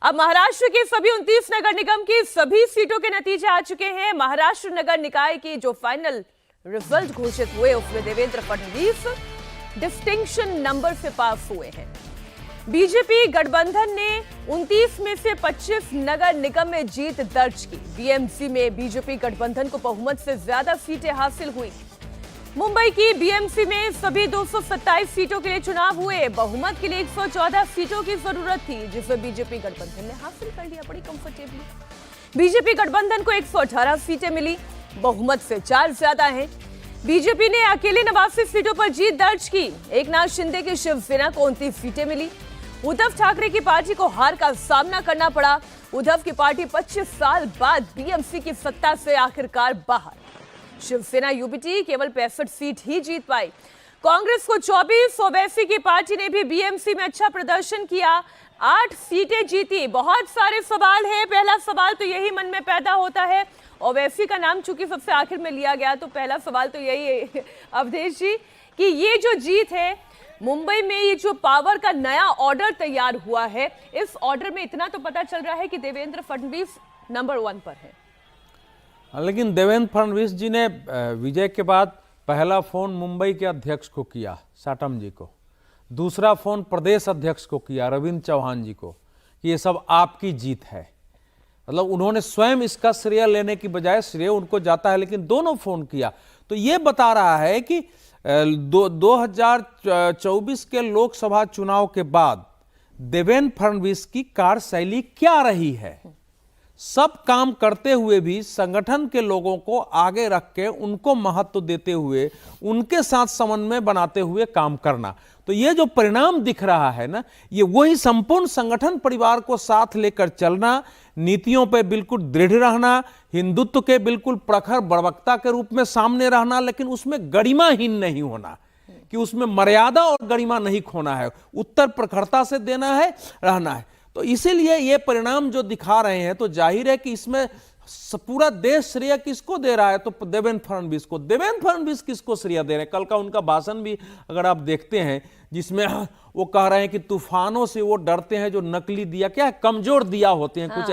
अब महाराष्ट्र के सभी 29 नगर निगम की सभी सीटों के नतीजे आ चुके हैं। महाराष्ट्र नगर निकाय की जो फाइनल रिजल्ट घोषित हुए उसमें देवेंद्र फडणवीस डिस्टिंक्शन नंबर से पास हुए हैं। बीजेपी गठबंधन ने 29 में से 25 नगर निगम में जीत दर्ज की। बीएमसी में बीजेपी गठबंधन को बहुमत से ज्यादा सीटें हासिल हुई। मुंबई की बीएमसी में सभी 227 सीटों के लिए चुनाव हुए। बहुमत के लिए 114 सीटों की जरूरत थी, जिसे बीजेपी गठबंधन ने हासिल कर लिया बड़ी कंफर्टेबली। बीजेपी गठबंधन को 118 सीटें मिली, बहुमत से 4 ज्यादा हैं। बीजेपी ने अकेले 89 सीटों पर जीत दर्ज की। एकनाथ शिंदे की शिवसेना को 29 सीटें मिली। उद्धव ठाकरे की पार्टी को हार का सामना करना पड़ा। उद्धव की पार्टी 25 साल बाद बीएमसी की सत्ता से आखिरकार बाहर। शिवसेना यूबीटी केवल 65 सीट ही जीत पाई। कांग्रेस को 24, ओवैसी की पार्टी ने भी बीएमसी में अच्छा प्रदर्शन किया, 8 सीटें जीती। बहुत सारे सवाल हैं। पहला सवाल तो यही मन में पैदा होता है, ओवैसी का नाम चूंकि सबसे आखिर में लिया गया, तो पहला सवाल तो यही है अवधेश जी कि ये जो जीत है मुंबई में, ये जो पावर का नया ऑर्डर तैयार हुआ है, इस ऑर्डर में इतना तो पता चल रहा है कि देवेंद्र फडणवीस नंबर 1 पर है। लेकिन देवेंद्र फडणवीस जी ने विजय के बाद पहला फोन मुंबई के अध्यक्ष को किया, साटम जी को। दूसरा फोन प्रदेश अध्यक्ष को किया, रविंद्र चौहान जी को, कि ये सब आपकी जीत है। मतलब उन्होंने स्वयं इसका श्रेय लेने की बजाय श्रेय उनको जाता है, लेकिन दोनों फोन किया। तो ये बता रहा है कि 2024 के लोकसभा चुनाव के बाद देवेंद्र फडणवीस की कार्यशैली क्या रही है। सब काम करते हुए भी संगठन के लोगों को आगे रख के उनको महत्व देते हुए उनके साथ समन्वय बनाते हुए काम करना। तो ये जो परिणाम दिख रहा है ना, ये वही संपूर्ण संगठन परिवार को साथ लेकर चलना, नीतियों पे बिल्कुल दृढ़ रहना, हिंदुत्व के बिल्कुल प्रखर प्रवक्ता के रूप में सामने रहना, लेकिन उसमें गरिमाहीन नहीं होना, कि उसमें मर्यादा और गरिमा नहीं खोना है, उत्तर प्रखरता से देना है, रहना है। तो इसीलिए ये परिणाम जो दिखा रहे हैं, तो जाहिर है कि इसमें पूरा देश श्रेय किसको दे रहा है, तो देवेंद्र फडणवीस को। देवेंद्र फडणवीस किसको श्रेय दे रहे हैं? कल का उनका भाषण भी अगर आप देखते हैं, जिसमें वो कह रहे हैं कि तूफानों से वो डरते हैं जो नकली दिया, क्या है, कमजोर दिया होते हैं, कुछ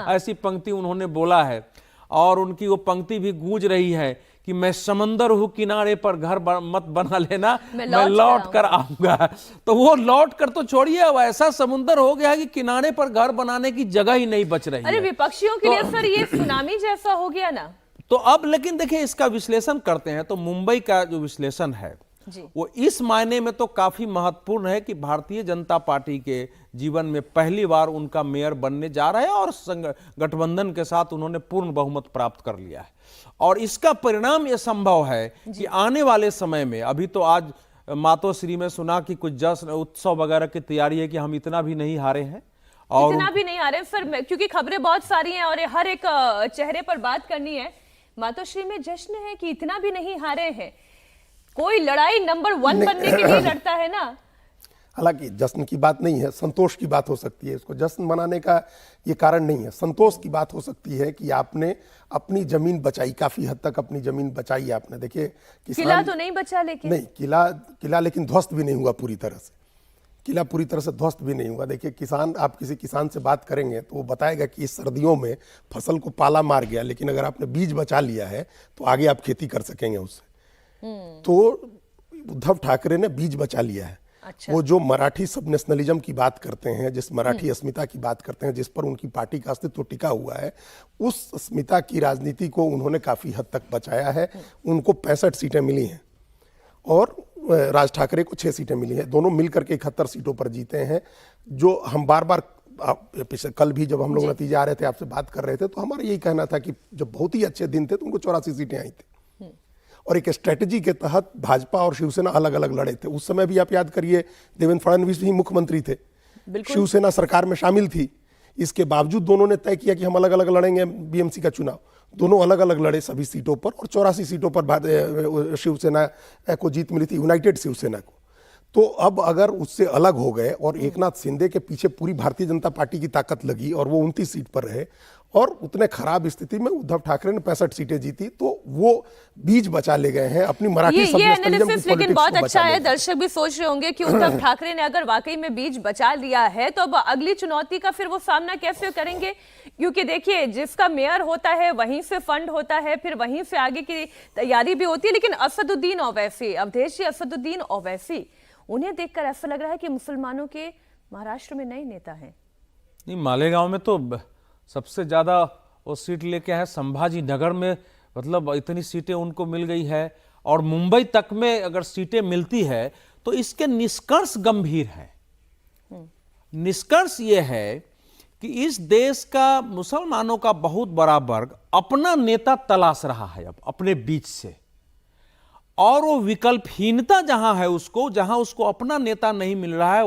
ऐसी पंक्ति उन्होंने बोला है। और उनकी वो पंक्ति भी गूंज रही है कि मैं समंदर हूं किनारे पर घर मत बना लेना, मैं लौट कर आऊंगा। तो वो लौट कर तो छोड़िए, अब ऐसा समुंदर हो गया कि किनारे पर घर बनाने की जगह ही नहीं बच रही है। अरे विपक्षियों के लिए सर ये सुनामी जैसा हो गया ना। तो अब लेकिन देखिए, इसका विश्लेषण करते हैं तो मुंबई का जो विश्लेषण है वो इस मायने में तो काफी महत्वपूर्ण है कि भारतीय जनता पार्टी के जीवन में पहली बार उनका मेयर बनने जा रहा है और गठबंधन के साथ उन्होंने पूर्ण बहुमत प्राप्त कर लिया है। और इसका परिणाम यह संभव है कि आने वाले समय में, अभी तो आज मातोश्री में सुना कि कुछ जश्न उत्सव वगैरह की तैयारी है कि हम इतना भी नहीं हारे हैं, और इतना भी नहीं हारे सर, क्योंकि खबरें बहुत सारी हैं और हर एक चेहरे पर बात करनी है। मातोश्री में जश्न है कि इतना भी नहीं हारे हैं। कोई लड़ाई नंबर 1 बनने के लिए लड़ता है ना। हालांकि जश्न की बात नहीं है, संतोष की बात हो सकती है। इसको जश्न मनाने का ये कारण नहीं है, संतोष की बात हो सकती है कि आपने अपनी जमीन बचाई, काफी हद तक अपनी जमीन बचाई आपने। देखिए, किला तो नहीं बचा, लेकिन नहीं, किला लेकिन ध्वस्त भी नहीं हुआ पूरी तरह से। किला पूरी तरह से ध्वस्त भी नहीं हुआ। देखिए, किसान, आप किसी किसान से बात करेंगे तो वो बताएगा कि इस सर्दियों में फसल को पाला मार गया, लेकिन अगर आपने बीज बचा लिया है तो आगे आप खेती कर सकेंगे उससे। तो उद्धव ठाकरे ने बीज बचा लिया है। अच्छा। वो जो मराठी सब नेशनलिज्म की बात करते हैं, जिस मराठी अस्मिता की बात करते हैं, जिस पर उनकी पार्टी का अस्तित्व टिका हुआ है, उस अस्मिता की राजनीति को उन्होंने काफी हद तक बचाया है। उनको 65 सीटें मिली हैं और राज ठाकरे को 6 सीटें मिली हैं। दोनों मिलकर के 71 सीटों पर जीते हैं। जो हम बार बार पिछले कल भी जब हम लोग नतीजे आ रहे थे, आपसे बात कर रहे थे, तो हमारा यही कहना था कि जब बहुत ही अच्छे दिन थे तो उनको 84 सीटें आई थी। और एक स्ट्रेटजी के तहत भाजपा और शिवसेना अलग अलग लड़े थे। उस समय भी आप याद करिए, देवेंद्र फडणवीस भी मुख्यमंत्री थे, शिवसेना सरकार में शामिल थी। इसके बावजूद दोनों ने तय किया कि हम अलग अलग लड़ेंगे बीएमसी का चुनाव। दोनों अलग अलग लड़े सभी सीटों पर, और 84 सीटों पर शिवसेना को जीत मिली थी, यूनाइटेड शिवसेना को। तो अब अगर उससे अलग हो गए और एकनाथ शिंदे के पीछे पूरी भारतीय जनता पार्टी की ताकत लगी और वो 29 सीट पर रहे, और उतने खराब स्थिति में उद्धव ठाकरे ने 65 सीटें जीती, तो वो बीज बचा ले गए हैं अपनी मराठी ये सबनेशनलिज्म की एनालिसिस लेकिन पॉलिटिक्स बहुत को अच्छा बचा ले है। गए। दर्शक भी सोच रहे होंगे कि उद्धव ठाकरे ने अगर वाकई में बीज बचा लिया है तो अब अगली चुनौती का फिर वो सामना कैसे करेंगे, क्योंकि देखिए जिसका मेयर होता है वहीं से फंड होता है, फिर वहीं से आगे की तैयारी भी होती है। लेकिन असदुद्दीन ओवैसी, अवधेश जी असदुद्दीन ओवैसी, उन्हें देखकर ऐसा लग रहा है कि मुसलमानों के महाराष्ट्र में नए नेता हैं। नहीं, मालेगांव में तो सबसे ज्यादा वो सीट लेके है, संभाजी नगर में मतलब इतनी सीटें उनको मिल गई है, और मुंबई तक में अगर सीटें मिलती है तो इसके निष्कर्ष गंभीर है। निष्कर्ष ये है कि इस देश का मुसलमानों का बहुत बड़ा वर्ग अपना नेता तलाश रहा है अब अपने बीच से, और वो विकल्पहीनता जहां है उसको, जहां उसको अपना नेता नहीं मिल रहा है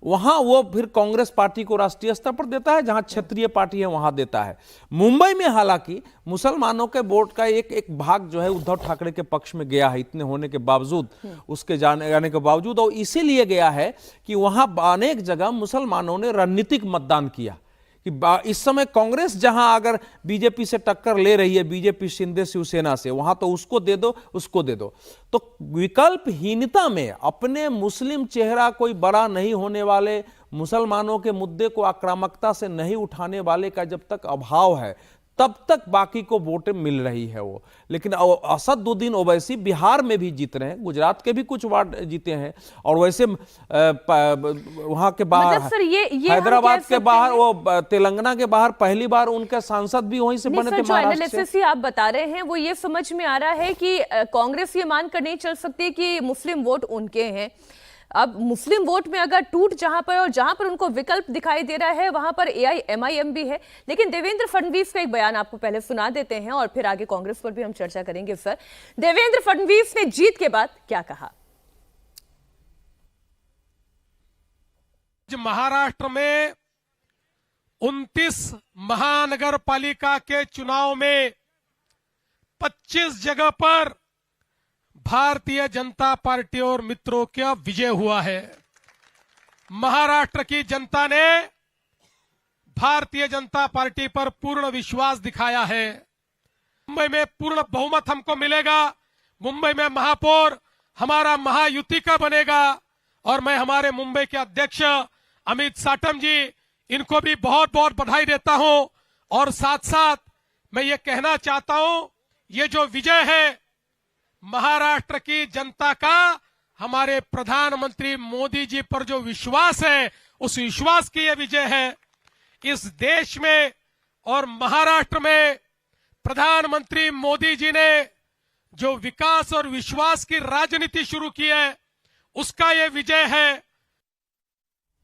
वहां वो फिर कांग्रेस पार्टी को राष्ट्रीय स्तर पर देता है, जहां क्षेत्रीय पार्टी है वहां देता है। मुंबई में हालांकि मुसलमानों के वोट का एक भाग जो है उद्धव ठाकरे के पक्ष में गया है, इतने होने के बावजूद, उसके जाने के बावजूद, और इसीलिए गया है कि वहां अनेक जगह मुसलमानों ने रणनीतिक मतदान किया कि इस समय कांग्रेस जहां अगर बीजेपी से टक्कर ले रही है, बीजेपी शिंदे शिवसेना से, वहां तो उसको दे दो, उसको दे दो। तो विकल्पहीनता में अपने मुस्लिम चेहरा कोई बड़ा नहीं होने वाले, मुसलमानों के मुद्दे को आक्रामकता से नहीं उठाने वाले का जब तक अभाव है तब तक बाकी को वोटें मिल रही है वो। लेकिन असदुद्दीन ओवैसी बिहार में भी जीत रहे हैं, गुजरात के भी कुछ वार्ड जीते हैं, और वैसे वहां के बाहर मतलब सर ये हैदराबाद के बाहर, वो तेलंगाना के बाहर पहली बार उनके सांसद भी वहीं से बने थे। जो एनालिसिस ही आप बता रहे हैं वो ये समझ में आ रहा है कि कांग्रेस ये मानकर नहीं चल सकती कि मुस्लिम वोट उनके हैं। अब मुस्लिम वोट में अगर टूट जहां पर, और जहां पर उनको विकल्प दिखाई दे रहा है वहां पर AIMIM भी है। लेकिन देवेंद्र फडणवीस का एक बयान आपको पहले सुना देते हैं और फिर आगे कांग्रेस पर भी हम चर्चा करेंगे। सर, देवेंद्र फडणवीस ने जीत के बाद क्या कहा? महाराष्ट्र में 29 महानगर पालिका के चुनाव में 25 जगह पर भारतीय जनता पार्टी और मित्रों का विजय हुआ है। महाराष्ट्र की जनता ने भारतीय जनता पार्टी पर पूर्ण विश्वास दिखाया है। मुंबई में पूर्ण बहुमत हमको मिलेगा। मुंबई में महापौर हमारा महायुति का बनेगा, और मैं हमारे मुंबई के अध्यक्ष अमित साटम जी, इनको भी बहुत बहुत बधाई देता हूं। और साथ साथ मैं ये कहना चाहता हूं, ये जो विजय है महाराष्ट्र की जनता का हमारे प्रधानमंत्री मोदी जी पर जो विश्वास है, उस विश्वास की यह विजय है। इस देश में और महाराष्ट्र में प्रधानमंत्री मोदी जी ने जो विकास और विश्वास की राजनीति शुरू की है, उसका यह विजय है।